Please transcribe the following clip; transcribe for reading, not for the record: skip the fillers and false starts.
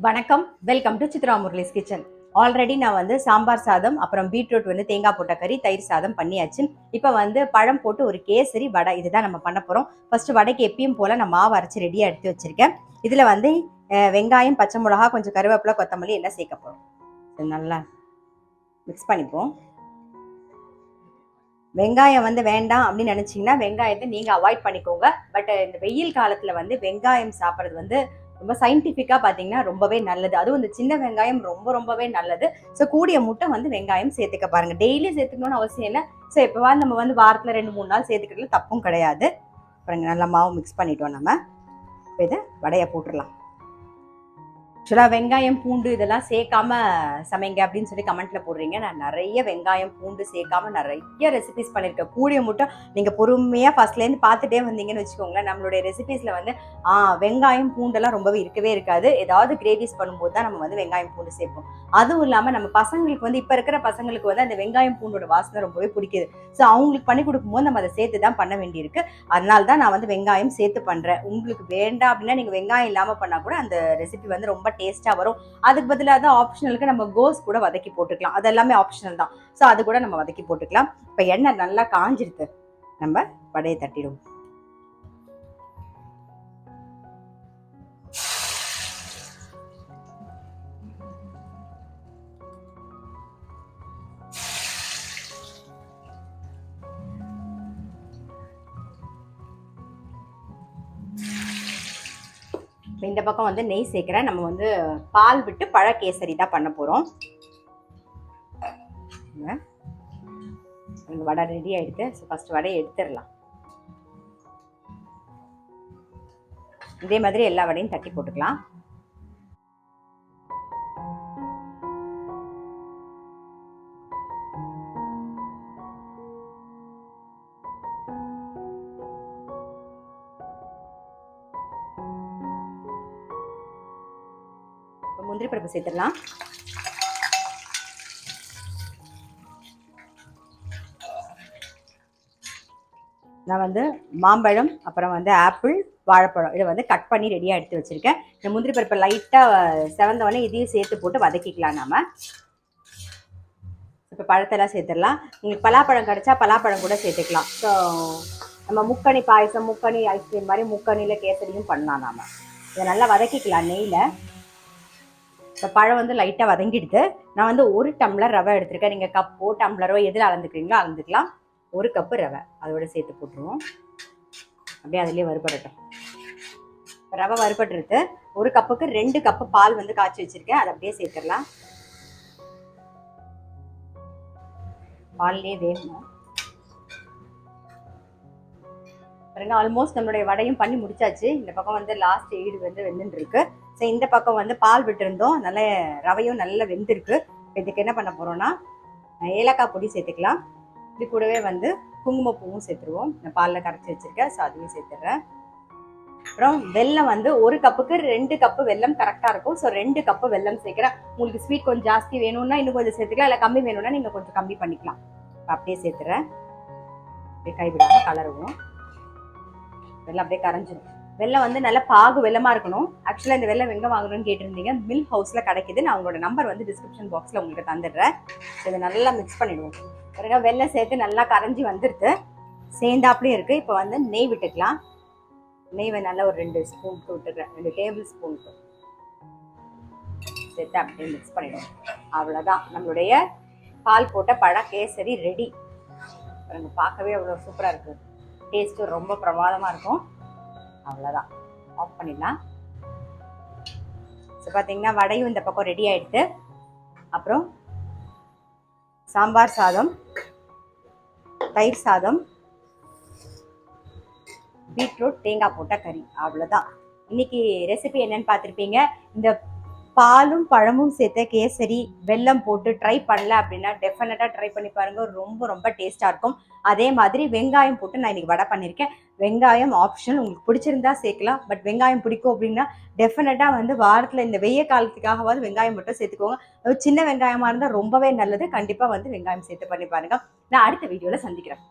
வணக்கம், welcome to Chitra Murali's kitchen. Already நான் வந்து சாம்பார் சாதம், அப்புறம் பீட்ரூட் வந்து தேங்காய் போட்ட கறி, தயிர் சாதம் பண்ணியாச்சு. இப்போ வந்து பழம் போட்டு ஒரு கேசரி வடை இதுதான் நம்ம பண்ண போகிறோம். ஃபர்ஸ்ட் வடைக்கு எப்பயும் போல் நான் மாவு அரைச்சி ரெடியாக எடுத்து வச்சுருக்கேன். இதில் வந்து வெங்காயம், பச்சை மிளகா, கொஞ்சம் கருவேப்பிலை, கொத்தமல்லி எல்லாம் சேர்க்க போகிறோம். நல்லா மிக்ஸ் பண்ணிப்போம். வெங்காயம் வந்து வேண்டாம் அப்படின்னு நினச்சிங்கன்னா வெங்காயத்தை நீங்கள் அவாய்ட் பண்ணிக்கோங்க. பட் இந்த வெயில் காலத்தில் வந்து வெங்காயம் சாப்பிட்றது வந்து ரொம்ப சயின்டிஃபிக்காக பார்த்தீங்கன்னா ரொம்பவே நல்லது. அதுவும் இந்த சின்ன வெங்காயம் ரொம்பவே நல்லது. ஸோ கூடிய முட்டை வந்து வெங்காயம் சேர்த்துக்க பாருங்க. டெய்லி சேர்த்துக்கணும்னு அவசியம் இல்லை. ஸோ எப்போவாது நம்ம வந்து வாரத்தில் 2-3 நாள் சேர்த்துக்கிறதுல தப்பும் கிடையாது. அப்புறம் நல்லா மாவு மிக்ஸ் பண்ணிட்டோம். நம்ம இதை வடையை போட்டுடலாம். ஆக்சுவலாக வெங்காயம் பூண்டு இதெல்லாம் சேர்க்காம சமைங்க அப்படின்னு சொல்லி கமெண்ட்ல போடுறீங்க. நான் நிறைய வெங்காயம் பூண்டு சேர்க்காம நிறைய ரெசிபிஸ் பண்ணியிருக்கேன். கூடிய மட்டும் நீங்கள் பொறுமையாக ஃபர்ஸ்ட்லேருந்து பார்த்துட்டே வந்தீங்கன்னு வச்சுக்கோங்களேன். நம்மளுடைய ரெசிபிஸில் வந்து வெங்காயம் பூண்டெல்லாம் ரொம்பவே இருக்கவே இருக்காது. ஏதாவது கிரேவிஸ் பண்ணும்போது தான் நம்ம வந்து வெங்காயம் பூண்டு சேர்ப்போம். அதுவும் இல்லாமல் நம்ம பசங்களுக்கு வந்து இப்போ இருக்கிற பசங்களுக்கு வந்து அந்த வெங்காயம் பூண்டோட வாசனை ரொம்பவே பிடிக்குது. ஸோ அவங்களுக்கு பண்ணி கொடுக்கும்போது நம்ம அதை சேர்த்து தான் பண்ண வேண்டியிருக்கு. அதனால தான் நான் வந்து வெங்காயம் சேர்த்து பண்ணுறேன். உங்களுக்கு வேண்டாம் அப்படின்னா நீங்கள் வெங்காயம் இல்லாமல் பண்ணால் கூட அந்த ரெசிபி வந்து ரொம்ப டேஸ்டா வரும். அதுக்கு பதிலாக தான் ஆப்ஷனலுக்கு நம்ம கோஸ் கூட வதக்கி போட்டுக்கலாம். அது எல்லாமே ஆப்ஷனல் தான். ஸோ அது கூட நம்ம வதக்கி போட்டுக்கலாம். இப்போ எண்ணெய் நல்லா காஞ்சிருக்கு. நம்ம வடையை தட்டிடுவோம். இந்த பக்கம் வந்து நெய் சேர்க்கிறேன். நம்ம வந்து பால் விட்டு பழ கேசரி தான் பண்ண போறோம். வடை ரெடி ஆயிடுது. ஃபர்ஸ்ட் வடையை எடுத்துடலாம். இதே மாதிரி எல்லா வடையும் தட்டி போட்டுக்கலாம். முந்திரி பருப்பு சேர்த்துடலாம். நான் வந்து மாம்பழம், அப்புறம் வந்து ஆப்பிள், வாழைப்பழம் இதை வந்து கட் பண்ணி ரெடியாக எடுத்து வச்சுருக்கேன். இந்த முந்திரி பருப்பை லைட்டாக செவந்தவொடனே இதையும் சேர்த்து போட்டு வதக்கிக்கலாம். நாம் இப்போ பழத்தெல்லாம் சேர்த்துடலாம். உங்களுக்கு பலாப்பழம் கிடச்சா பலாப்பழம் கூட சேர்த்துக்கலாம். ஸோ நம்ம முக்கணி பாயசம், முக்கணி ஐஸ்கிரீம் மாதிரி முக்கணியில் கேசரியும் பண்ணலாம். நாம் இதை நல்லா வதக்கிக்கலாம் நெய்யில். இப்போ பழம் வந்து லைட்டாக வதங்கிடுது. நான் வந்து 1 டம்ளர் ரவை எடுத்திருக்கேன். நீங்கள் கப்போ டம்ளரோ எதில் அளந்துக்கிறீங்களோ அளந்துக்கலாம். 1 கப்பு ரவை அதோட சேர்த்து போட்டுருவோம். அப்படியே அதுலேயே வறுபடட்டும். ரவை வறுபட்டுருக்கு. 1 கப்புக்கு 2 கப்பு பால் வந்து காய்ச்சி வச்சுருக்கேன். அதை அப்படியே சேர்த்துடலாம். பால்லேயே வேணும் பாருங்க. ஆல்மோஸ்ட் நம்மளுடைய வடையும் பண்ணி முடிச்சாச்சு. இந்த பக்கம் வந்து லாஸ்ட் ஈடு வந்து வெந்துட்டு இருக்கு. ஸோ இந்த பக்கம் வந்து பால் விட்டுருந்தோம். நல்ல ரவையும் நல்லா வெந்திருக்கு. இதுக்கு என்ன பண்ண போறோம்னா ஏலக்காய் பொடி சேர்த்துக்கலாம். இது கூடவே வந்து குங்குமப்பூவும் சேர்த்துருவோம். நான் பாலில் கரைச்சி வச்சிருக்கேன். ஸோ அதையும் சேர்த்துடுறேன். அப்புறம் வெல்லம் வந்து 1 கப்புக்கு 2 கப்பு வெல்லம் கரெக்டாக இருக்கும். ஸோ 2 கப்பு வெல்லம் சேர்க்குறேன். உங்களுக்கு ஸ்வீட் கொஞ்சம் ஜாஸ்தி வேணும்னா இன்னும் கொஞ்சம் சேர்த்துக்கலாம். இல்லை கம்மி வேணும்னா நீங்கள் கொஞ்சம் கம்மி பண்ணிக்கலாம். அப்படியே சேர்த்துறேன். அப்படியே கைவிடாமல் கலருவோம். வெல்லம் அப்படியே கரைஞ்சிடும். வெல்லம் வந்து நல்ல பாகு வெல்லமாக இருக்கணும். ஆக்சுவலாக இந்த வெல்லம் எங்கே வாங்கணும்னு கேட்டிருந்தீங்க. மில்க் ஹவுஸில் கிடைக்குது. நான் உங்களோட நம்பர் வந்து டிஸ்கிரிப்ஷன் பாக்ஸில் உங்களுக்கு தந்துடுறேன். இதை நல்லா மிக்ஸ் பண்ணிவிடுவோம். பிறகு வெல்லம் சேர்த்து நல்லா கரைஞ்சி வந்துடுது. சேர்ந்தாப்புலேயும் இருக்குது. இப்போ வந்து நெய் விட்டுக்கலாம். நெய் நல்லா ஒரு 2 ஸ்பூனுக்கு விட்டுக்கிறேன். 2 டேபிள் ஸ்பூனுக்கு சேர்த்து அப்படியே மிக்ஸ் பண்ணிவிடுவோம். அவ்வளோதான், நம்மளுடைய பால் போட்ட பழ கேசரி ரெடி. பார்க்கவே அவ்வளோ சூப்பராக இருக்குது. டேஸ்ட்டு ரொம்ப பிரமாதமாக இருக்கும். அவ்வளோதான், ஆஃப் பண்ணிடலாம். ஸோ பார்த்தீங்கன்னா வடையும் இந்த பக்கம் ரெடி ஆகிடுது. அப்புறம் சாம்பார் சாதம், தயிர் சாதம், பீட்ரூட் தேங்காய் போட்ட கறி. அவ்வளோதான். இன்னைக்கு ரெசிபி என்னன்னு பார்த்துருப்பீங்க. இந்த பாலும் பழமும் சேர்த்த கேசரி வெல்லம் போட்டு ட்ரை பண்ணல அப்படின்னா டெஃபினட்டாக ட்ரை பண்ணி பாருங்கள். ரொம்ப டேஸ்ட்டாக இருக்கும். அதே மாதிரி வெங்காயம் போட்டு நான் இன்றைக்கி வடை பண்ணியிருக்கேன். வெங்காயம் ஆப்ஷன், உங்களுக்கு பிடிச்சிருந்தா சேர்க்கலாம். பட் வெங்காயம் பிடிக்கும் அப்படின்னா டெஃபினட்டாக வந்து வாரத்தில் இந்த வெய்ய காலத்துக்காகவாது வெங்காயம் மட்டும் சேர்த்துக்கோங்க. சின்ன வெங்காயமாக இருந்தால் ரொம்பவே நல்லது. கண்டிப்பாக வந்து வெங்காயம் சேர்த்து பண்ணி பாருங்கள். நான் அடுத்த வீடியோவில் சந்திக்கிறேன்.